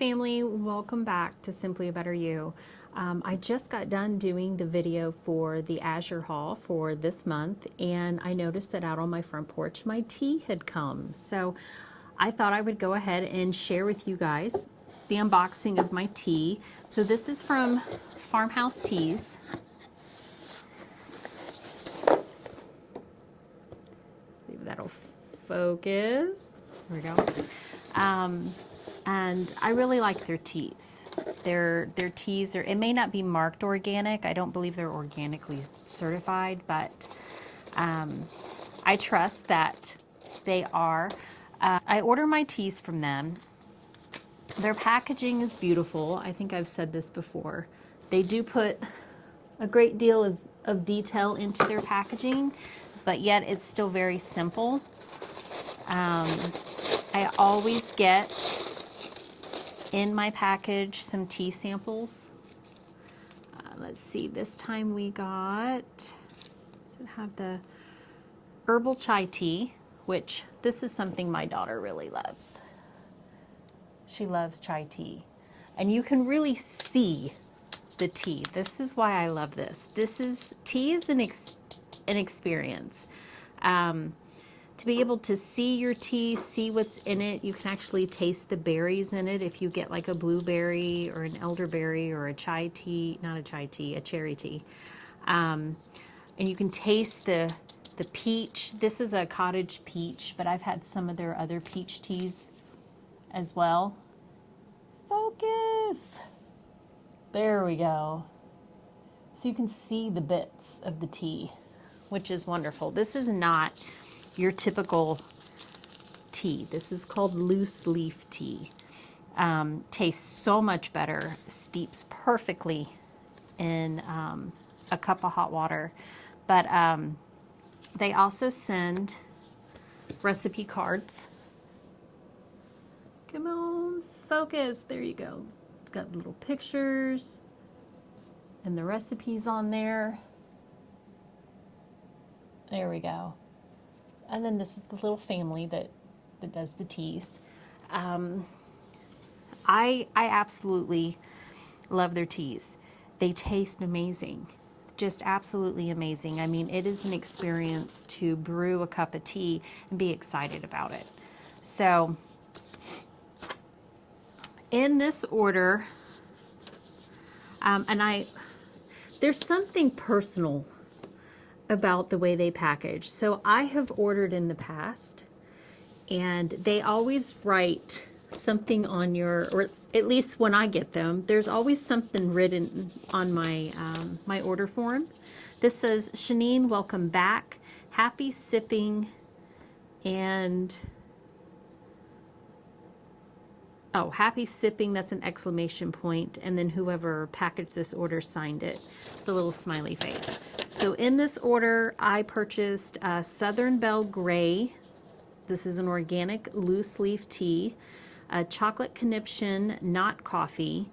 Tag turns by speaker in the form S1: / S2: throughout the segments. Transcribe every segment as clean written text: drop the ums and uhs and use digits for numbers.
S1: family, welcome back to Simply a Better You. I just got done doing the video for the Azure haul for this month, and I noticed that out on my front porch my tea had come. So I thought I would go ahead and share with you guys the unboxing of my tea. So this is from Farmhouse Teas. Maybe that'll focus. There we go. And I really like their teas. Their teas are, it may not be marked organic. I don't believe they're organically certified, but I trust that they are. I order my teas from them. Their packaging is beautiful. I think I've said this before. They do put a great deal of detail into their packaging, but yet it's still very simple. I always get in my package some tea samples. Let's see, this time we got, does it have the herbal chai tea, which this is something my daughter really loves. She loves chai tea. And you can really see the tea. This is why I love this. Tea is an experience. To be able to see your tea, see what's in it, you can actually taste the berries in it. If you get like a blueberry or an elderberry or a chai tea, not a chai tea, a cherry tea. And you can taste the peach. This is a cottage peach, but I've had some of their other peach teas as well. Focus. There we go. So you can see the bits of the tea, which is wonderful. This is not your typical tea. This is called loose leaf tea. Tastes so much better, steeps perfectly in a cup of hot water. But they also send recipe cards. Come on, focus, there you go. It's got little pictures and the recipes on there. There we go. And then this is the little family that does the teas. I absolutely love their teas. They taste amazing, just absolutely amazing. I mean, it is an experience to brew a cup of tea and be excited about it. So in this order, there's something personal about the way they package. So I have ordered in the past, and they always write something on your, or at least when I get them, there's always something written on my my order form. This says, Shanine, welcome back. Happy sipping, and oh, happy sipping, that's an exclamation point, and then whoever packaged this order signed it, the little smiley face. So in this order, I purchased Southern Belle Gray. This is an organic loose leaf tea. Chocolate Conniption, not coffee,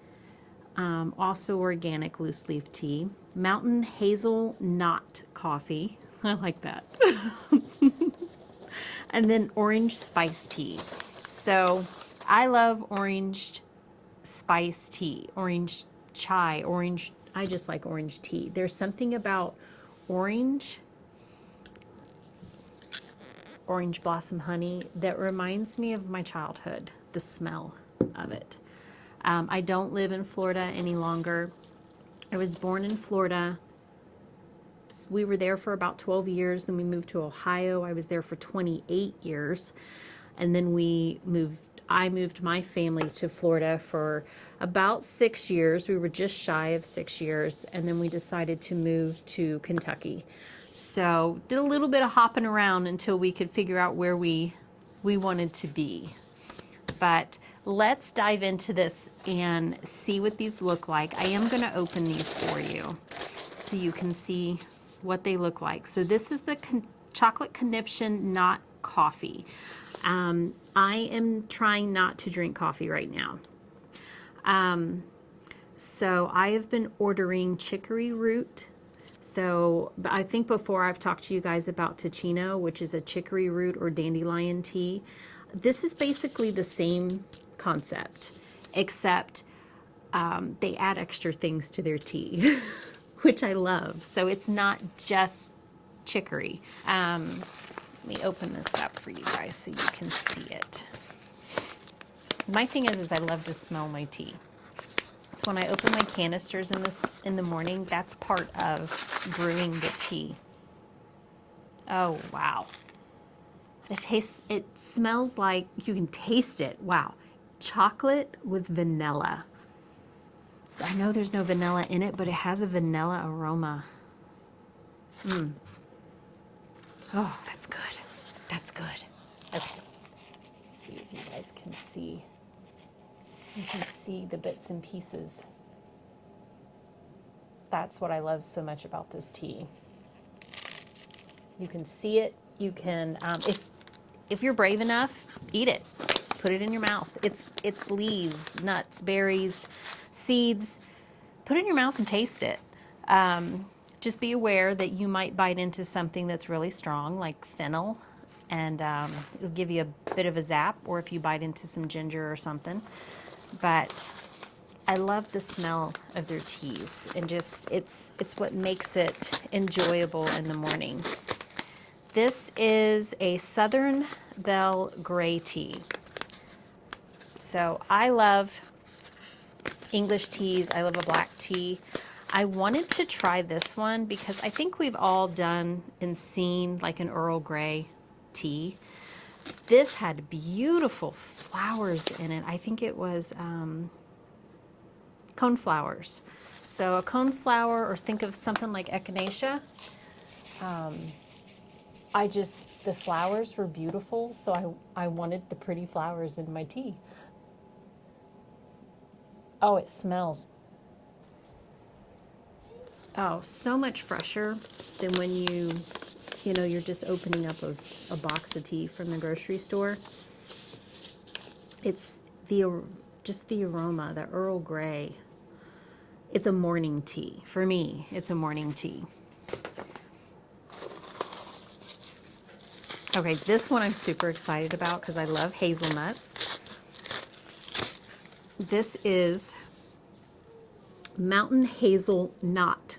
S1: also organic loose leaf tea. Mountain Hazel, not coffee. I like that. And then orange spice tea. So I love orange spice tea, orange chai, orange. I just like orange tea. There's something about orange blossom honey that reminds me of my childhood, the smell of it. I don't live in Florida any longer. I was born in Florida. We were there for about 12 years. Then we moved to Ohio. I was there for 28 years. And then I moved my family to Florida for about 6 years. We were just shy of 6 years, and then we decided to move to Kentucky. So did a little bit of hopping around until we could figure out where we wanted to be. But let's dive into this and see what these look like. I am going to open these for you so you can see what they look like. So this is the Chocolate Conniption, not coffee. I am trying not to drink coffee right now. So I have been ordering chicory root. So I think before I've talked to you guys about Ticino, which is a chicory root or dandelion tea. This is basically the same concept. except they add extra things to their tea, which I love. So it's not just chicory. Let me open this up for you guys so you can see it. My thing is I love to smell my tea. So when I open my canisters in the morning, that's part of brewing the tea. Oh, wow. It smells like, you can taste it. Wow. Chocolate with vanilla. I know there's no vanilla in it, but it has a vanilla aroma. Oh, that's good. That's good. Okay. Let's see if you guys can see. You can see the bits and pieces. That's what I love so much about this tea. You can see it. You can, if you're brave enough, eat it. Put it in your mouth. It's leaves, nuts, berries, seeds. Put it in your mouth and taste it. Just be aware that you might bite into something that's really strong, like fennel, and it'll give you a bit of a zap, or if you bite into some ginger or something. But I love the smell of their teas, and just it's what makes it enjoyable in the morning. This is a Southern Belle Gray tea. So I love English teas. I love a black tea. I wanted to try this one because I think we've all done and seen like an Earl Grey tea. This had beautiful flowers in it. I think it was coneflowers. So a coneflower, or think of something like echinacea. The flowers were beautiful, so I wanted the pretty flowers in my tea. Oh, it smells. Oh, so much fresher than when you're just opening up a box of tea from the grocery store. It's just the aroma, the Earl Grey. It's a morning tea. For me, it's a morning tea. Okay, this one I'm super excited about because I love hazelnuts. This is Mountain Hazelnut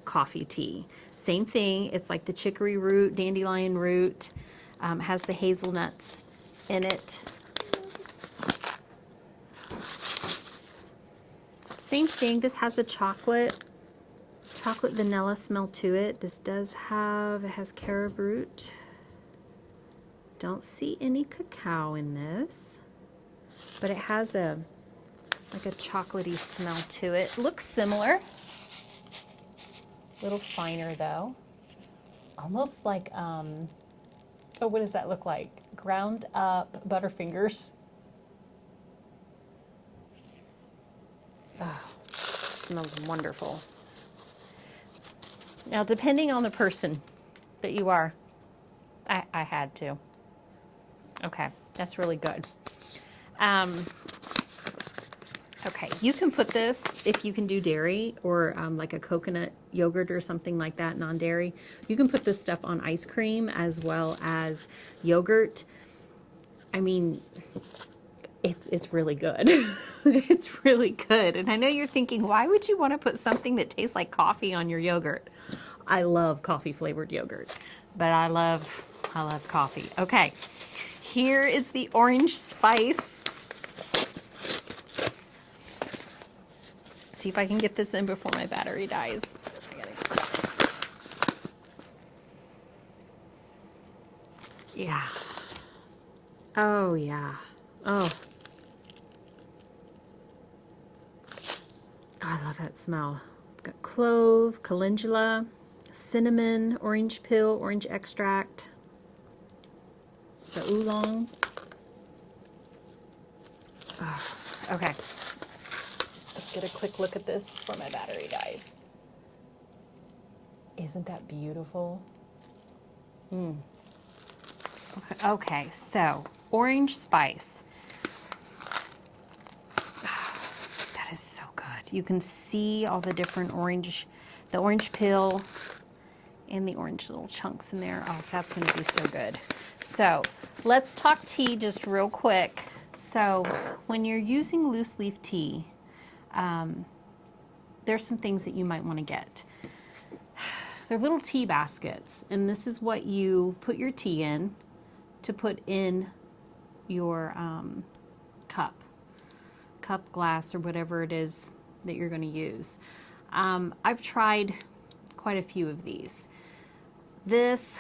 S1: coffee tea. Same thing. It's like the chicory root, dandelion root, has the hazelnuts in it. Same thing. This has a chocolate vanilla smell to it. This it has carob root. Don't see any cacao in this, but it has like a chocolatey smell to it. Looks similar. A little finer though. Almost like, oh, what does that look like? Ground up Butterfingers. Oh, smells wonderful. Now, depending on the person that you are, I had to. Okay, that's really good. Okay, you can put this, if you can do dairy, or like a coconut yogurt or something like that, non-dairy. You can put this stuff on ice cream as well as yogurt. I mean, it's really good. It's really good. And I know you're thinking, why would you want to put something that tastes like coffee on your yogurt? I love coffee flavored yogurt, but I love coffee. Okay, here is the orange spice. See if I can get this in before my battery dies. Yeah. Oh, yeah. Oh. I love that smell. It's got clove, calendula, cinnamon, orange peel, orange extract, the oolong. Oh, okay. Let's get a quick look at this before my battery dies. Isn't that beautiful? Okay, so orange spice. That is so good. You can see all the different orange, the orange peel and the orange little chunks in there. Oh, that's going to be so good. So let's talk tea just real quick. So when you're using loose leaf tea, there's some things that you might want to get. They're little tea baskets, and this is what you put your tea in to put in your cup, glass, or whatever it is that you're going to use. I've tried quite a few of these. This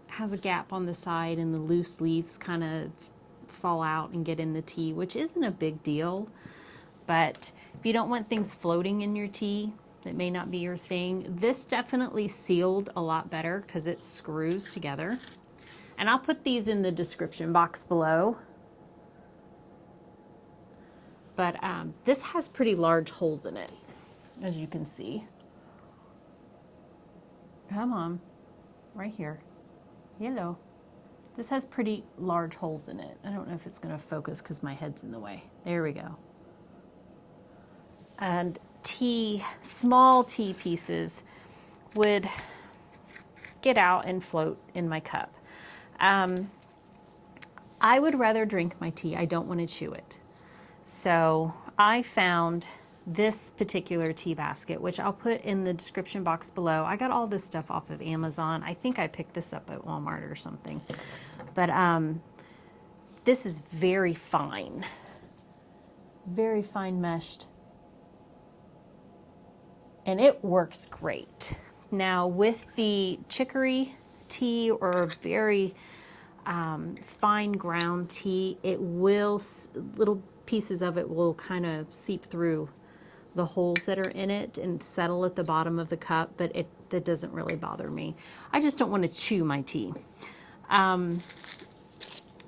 S1: has a gap on the side and the loose leaves kind of fall out and get in the tea, which isn't a big deal. But if you don't want things floating in your tea, that may not be your thing. This definitely sealed a lot better because it screws together. And I'll put these in the description box below. But this has pretty large holes in it, as you can see. Come on, right here. Hello. This has pretty large holes in it. I don't know if it's going to focus because my head's in the way. There we go. And small tea pieces would get out and float in my cup. I would rather drink my tea. I don't want to chew it. So I found this particular tea basket, which I'll put in the description box below. I got all this stuff off of Amazon. I think I picked this up at Walmart or something. But this is very fine meshed. And it works great. Now with the chicory tea or very fine ground tea, little pieces of it will kind of seep through the holes that are in it and settle at the bottom of the cup, but that doesn't really bother me. I just don't want to chew my tea.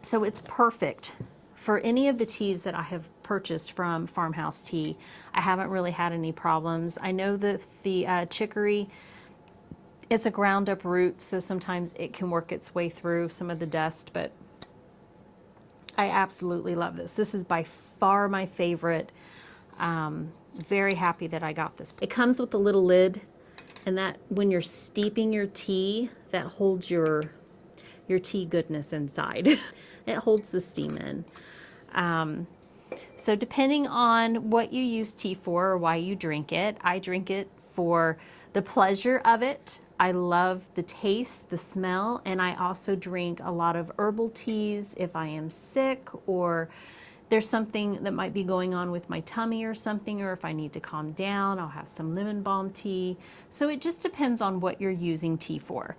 S1: So it's perfect for any of the teas that I have purchased from Farmhouse Tea. I haven't really had any problems. I know that the chicory, it's a ground up root, so sometimes it can work its way through some of the dust, but I absolutely love this. This is by far my favorite. Very happy that I got this. It comes with a little lid, and that when you're steeping your tea, that holds your tea goodness inside. It holds the steam in. So depending on what you use tea for or why you drink it, I drink it for the pleasure of it. I love the taste, the smell, and I also drink a lot of herbal teas if I am sick or there's something that might be going on with my tummy or something, or if I need to calm down, I'll have some lemon balm tea. So it just depends on what you're using tea for.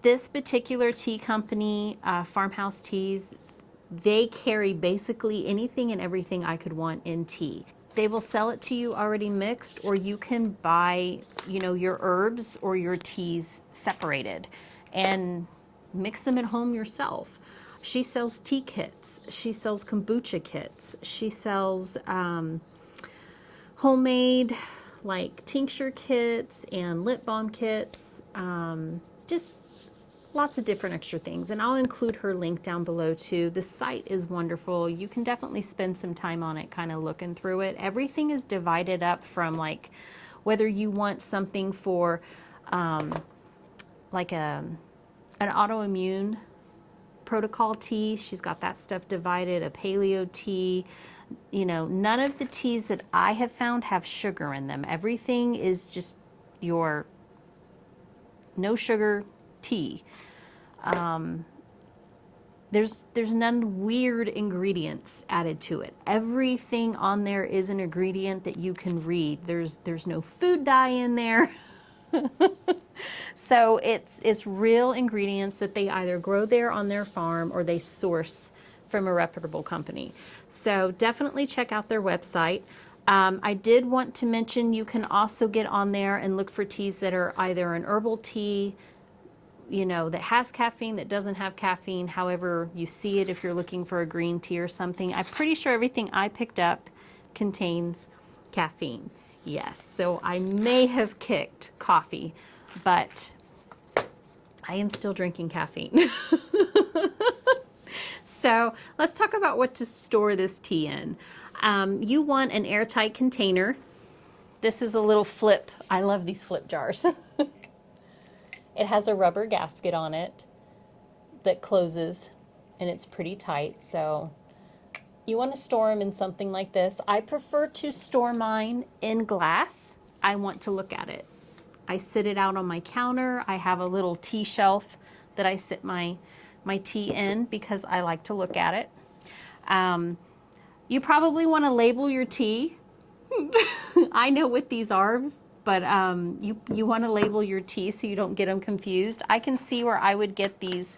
S1: This particular tea company, Farmhouse Teas, they carry basically anything and everything I could want in tea. They will sell it to you already mixed, or you can buy, your herbs or your teas separated and mix them at home yourself. She sells tea kits. She sells kombucha kits. She sells homemade like tincture kits and lip balm kits. Just lots of different extra things, and I'll include her link down below too. The site is wonderful. You can definitely spend some time on it, kind of looking through it. Everything is divided up from like whether you want something for like an autoimmune protocol tea. She's got that stuff divided. A paleo tea. None of the teas that I have found have sugar in them. Everything is just your no sugar tea. There's none weird ingredients added to it. Everything on there is an ingredient that you can read. There's no food dye in there. So it's real ingredients that they either grow there on their farm or they source from a reputable company. So definitely check out their website. I did want to mention you can also get on there and look for teas that are either an herbal tea, that has caffeine, that doesn't have caffeine, however you see it if you're looking for a green tea or something. I'm pretty sure everything I picked up contains caffeine. Yes, so I may have kicked coffee, but I am still drinking caffeine. So let's talk about what to store this tea in. You want an airtight container. This is a little flip. I love these flip jars. It has a rubber gasket on it that closes and it's pretty tight, so you want to store them in something like this. I prefer to store mine in glass. I want to look at it. I sit it out on my counter. I have a little tea shelf that I sit my tea in because I like to look at it. You probably want to label your tea. I know what these are, but you want to label your tea so you don't get them confused. I can see where I would get these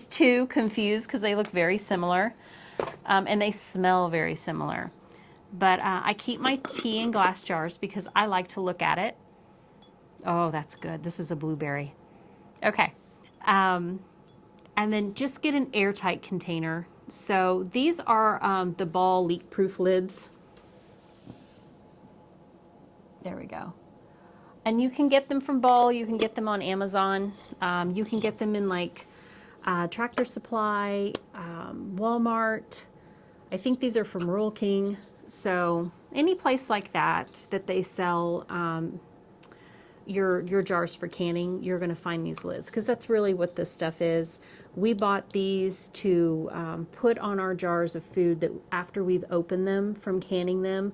S1: two confused because they look very similar, and they smell very similar. But I keep my tea in glass jars because I like to look at it. Oh, that's good. This is a blueberry. Okay. And then just get an airtight container. So these are the Belle leak-proof lids. There we go. And you can get them from Belle. You can get them on Amazon. You can get them in like Tractor Supply, Walmart. I think these are from Rural King. So any place like that they sell your jars for canning, you're going to find these lids, because that's really what this stuff is. We bought these to put on our jars of food that after we've opened them from canning them,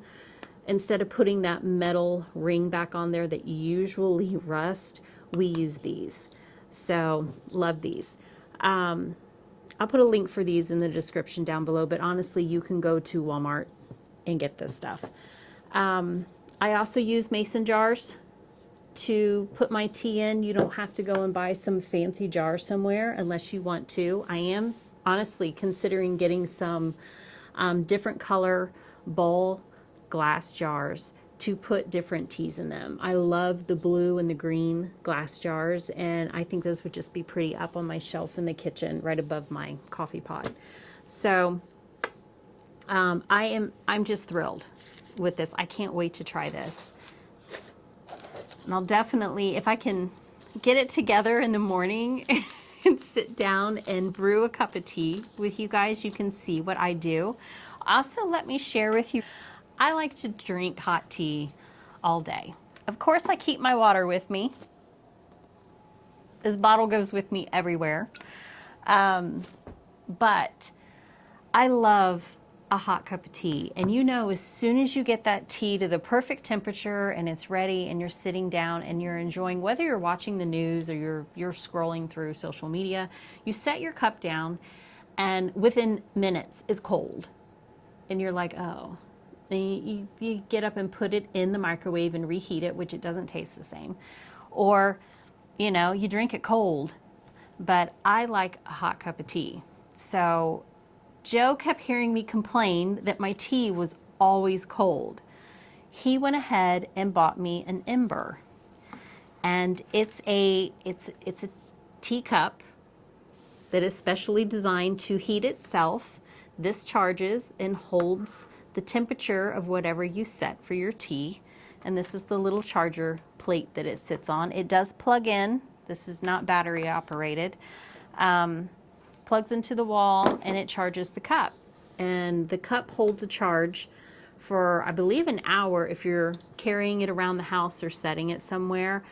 S1: instead of putting that metal ring back on there that usually rust, we use these. So love these. I'll put a link for these in the description down below, but honestly, you can go to Walmart and get this stuff. I also use mason jars to put my tea in. You don't have to go and buy some fancy jar somewhere unless you want to. I am honestly considering getting some different color bowl glass jars to put different teas in them. I love the blue and the green glass jars, and I think those would just be pretty up on my shelf in the kitchen right above my coffee pot. So I'm just thrilled with this. I can't wait to try this. And I'll definitely, if I can get it together in the morning and sit down and brew a cup of tea with you guys, you can see what I do. Also, let me share with you, I like to drink hot tea all day. Of course, I keep my water with me. This bottle goes with me everywhere. But I love a hot cup of tea. And you know, as soon as you get that tea to the perfect temperature and it's ready and you're sitting down and you're enjoying, whether you're watching the news or you're scrolling through social media, you set your cup down and within minutes it's cold. And you're like, oh. Then you get up and put it in the microwave and reheat it, which it doesn't taste the same. Or, you know, you drink it cold. But I like a hot cup of tea. So Joe kept hearing me complain that my tea was always cold. He went ahead and bought me an ember. And it's a teacup that is specially designed to heat itself. This charges and holds the temperature of whatever you set for your tea. And this is the little charger plate that it sits on. It does plug in. This is not battery operated. Plugs into the wall and it charges the cup. And the cup holds a charge for, I believe, an hour if you're carrying it around the house or setting it somewhere.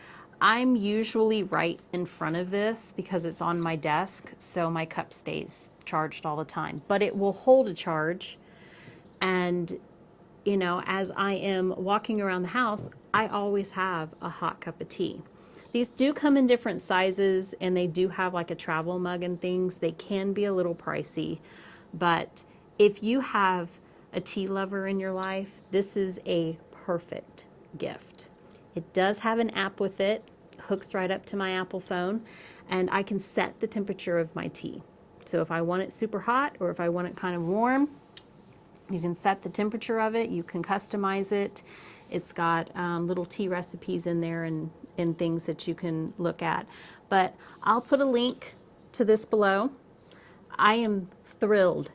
S1: I'm usually right in front of this because it's on my desk, so my cup stays charged all the time. But it will hold a charge. And, you know, as I am walking around the house, I always have a hot cup of tea. These do come in different sizes, and they do have like a travel mug and things. They can be a little pricey, but if you have a tea lover in your life, this is a perfect gift. It does have an app with it, hooks right up to my Apple phone, and I can set the temperature of my tea. So if I want it super hot or if I want it kind of warm, you can set the temperature of it. You can customize it. It's got little tea recipes in there and things that you can look at. But I'll put a link to this below. I am thrilled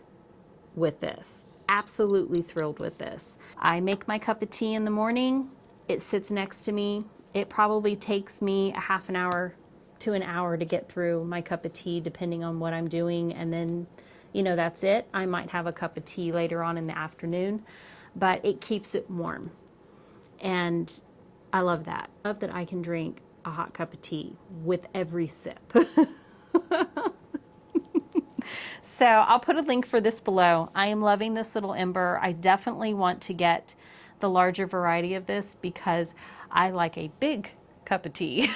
S1: with this. Absolutely thrilled with this. I make my cup of tea in the morning. It sits next to me. It probably takes me a half an hour to an hour to get through my cup of tea, depending on what I'm doing. And then, you know, that's it. I might have a cup of tea later on in the afternoon, but it keeps it warm. And I love that. I love that I can drink a hot cup of tea with every sip. So I'll put a link for this below. I am loving this little ember. I definitely want to get the larger variety of this because I like a big cup of tea.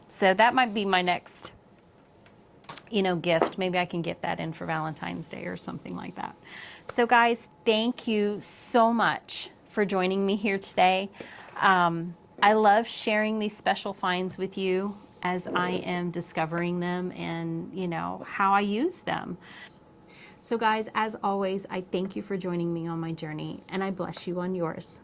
S1: So that might be my next, gift. Maybe I can get that in for Valentine's Day or something like that. So guys, thank you so much for joining me here today. I love sharing these special finds with you as I am discovering them and, how I use them. So guys, as always, I thank you for joining me on my journey and I bless you on yours.